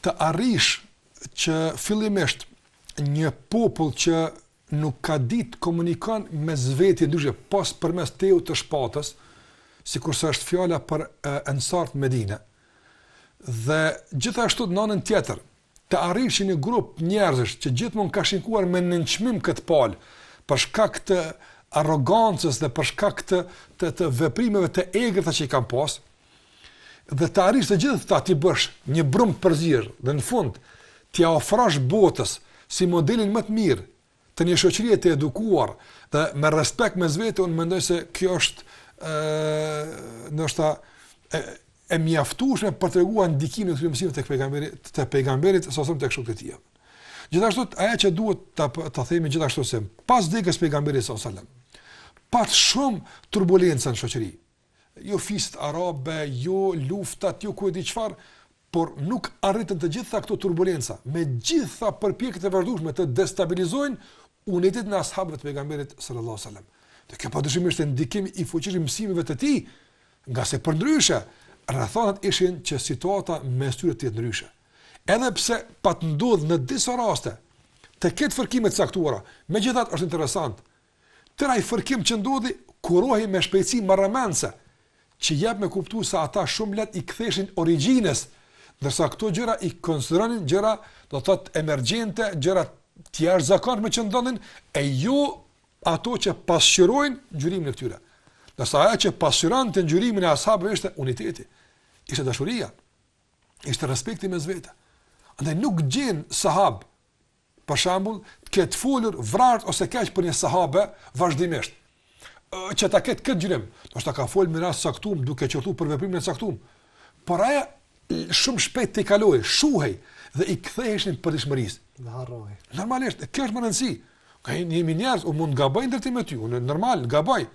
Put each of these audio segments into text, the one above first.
të arrish që fillimisht një popull që nuk ka ditë komunikon me zveti ndryshe pas përmes teu të shpatës, sikurse është fjala për ensart Medine. Dhe gjithashtu në anën tjetër, të arrish një grup njerëzish që gjithmonë ka shikuar me nënçmim këtë palë, për shkak të arrogancës dhe për shkak të veprimeve të egërta që i kanë pas, dhe të arrish të gjithë ta ti bësh një brumë përzierë dhe në fund t'ia ofrosh botës si modelin më të mirë të një shoqërie të edukuar dhe me respekt me vetë, unë mendoj se kjo është ndoshta e mjaftueshme për të treguar ndikimin e këtyre mësimeve të pejgamberit sa tek shokët e tij. Gjithashtu ajo që duhet ta themi gjithashtu se pas vdekjes pejgamberit sallallahu alajhi wasallam pat shumë turbulenca në shoqëri. Jo fiset arabe, jo luftat, jo ku e di çfarë, por nuk arritën të gjitha këto turbulenca, me gjitha përpjekjet e vazhdueshme të destabilizojnë unitetin e ashabëve të pejgamberit sallallahu alajhi wasallam. Dhe kjo padyshim është ndikim i fuqishëm mësimeve të tij, nga se përndryshe rrethanat ishin që situata mes tyre të jetë ndryshe. Edhe pse pat ndodh në disa raste të ketë fërkime të caktuara, megjithatë është interesant. Tëra i fërkim që ndodhi kurohej me shpejtësi marrëmendse, që jep me kuptu se ata shumë let i ktheshin origjines, ndërsa këto gjëra i konsideronin gjëra do të thotë emergjente, gjëra të jashtëzakonshme që ndonin, e jo ato që pasqyrojnë ngjyrimin e këtyre. Ndërsa ajo që pasqyronte ngjyrimin e ashabëve ishte uniteti, ishte dashuria, ishte respekti mes vete. Andaj nuk gjen sahab, për shembull, të ketë folur vrart ose keq për një sahabe vazhdimisht. Që ta ketë këtë gjyrim, ndoshta ka folur me rast saktum, duke qortu për veprimin e saktum. Por ajo shumë shpejt të kaloi, shuhej dhe i ktheheshin për dëshmërisë. Dhe harroi. Normalisht, kjo është më rëndësi. Ka jemi njerëz, mund gaboj ndërtim me ty, unë normal gaboj.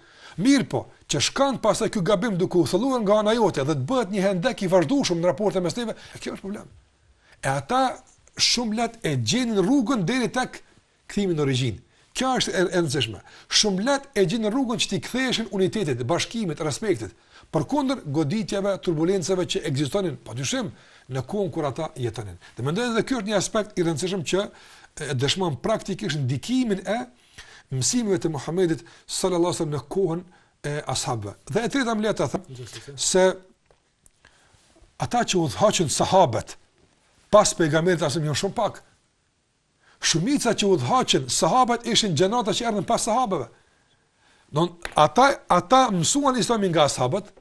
Mirë po, që shkon pastaj ky gabim duke u thelluar nga ana jote dhe të bëhet një hendek i vazhdueshëm në raporte mes neve, kjo është problem. E ata shumë lehtë e gjenin rrugën deri tek kthimi në origjinë. Kjo është e rëndësishme. Shumë lehtë e gjenin rrugën që t'i ktheheshin unitetit, bashkimit, respektit. Përkundër goditjeve, turbulencave që ekzistonin padyshim në kohën kur ata jetonin. Dhe mendoj edhe ky është një aspekt i rëndësishëm që dëshmon praktikisht ndikimin e mësimeve të Muhamedit sallallahu alaihi wasallam në kohën e ashabëve. Dhe e treta më le ta them se ata që udhëhoqën sahabët pas pejgamberit asëm janë shumë pak. Shumica që udhëhoqën sahabët ishin gjenata që erdhën pas sahabëve. Don ata mësuan Islamin nga ashabët,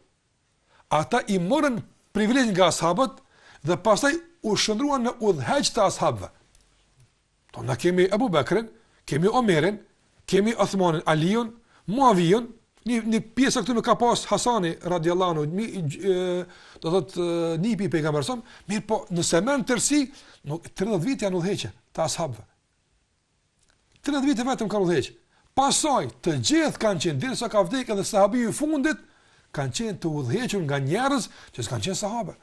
ata i morën privilegj nga ashabët dhe pastaj u shndruan në udhëheq të ashabëve. Do na kemi Abu Bakrin, kemi Omerin, kemi Uthmanin, Aliun, Muavijon, një pjesë këtu më ka pas Hasani radiallahu anhu, do thotë nipi i pejgamberit, mirë po nëse më në tërësi, 30 vite janë udhëheqje të ashabëve. 30 vite vetëm kanë udhëheqje. Pastaj të gjithë kanë qenë derisa ka vdekur edhe sahabiu i fundit kanë qenë të udhëhequr nga njerëz që s'kan qenë sahabe.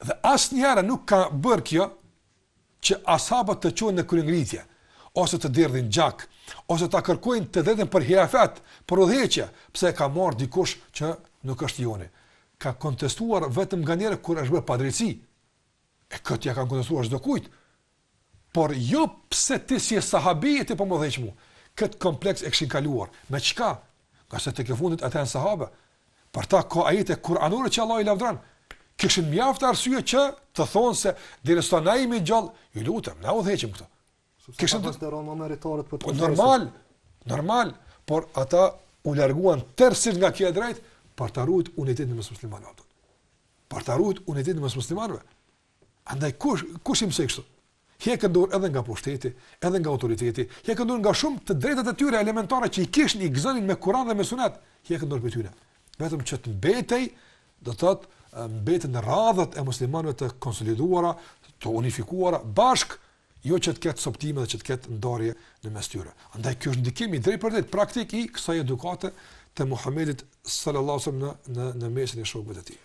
Dhe asnjëherë nuk ka bërë kjo që ashabët të qohen në kryengritje, ose të derdhin gjak, ose ta kërkojnë të drejtën për hilafet, për udhëheqje, pse ka marrë dikush që nuk është joni. Ka kontestuar vetëm nganjëherë kur është bërë padrejti. E këtë ja kanë kontestuar çdo kujt. Por jo pse ti si sahabi ti po më udhëheq mua. Këtë kompleks e kishin kaluar. Me çka? Ka se tek e fundit ata janë sahabe. Për ta ka ajete kuranore që Allah i lavdron. Kishin mjaft arsye që të thonë se derisa na jemi gjallë, ju lutem, na udhëheqim këto. Kishin të rënë meritorët për të. Normal, por ata u larguan tërësisht nga kjo drejt për të ruajtur unitetin mes muslimanëve. Për të ruajtur unitetin mes muslimanëve. Andaj kush i mësoi kështu? Hekën dorë edhe nga pushteti, edhe nga autoriteti, hekën dorë nga shumë të drejtat e tyre elementare që i kishin, i gëzonin me Kur'an dhe me Sunet, hekën dorë për tyre. Vetëm që të mbetej, do të thotë mbeten radhat e muslimanëve të konsoliduara, të unifikuara bashk, jo që të ketë soptime dhe që të ketë ndarje në mes tyre. Andaj kjo është ndikimi drejt për drejt praktik i kësaj edukate të Muhamedit sallallahu alaihi wasallam në mesin e shokëve të tij.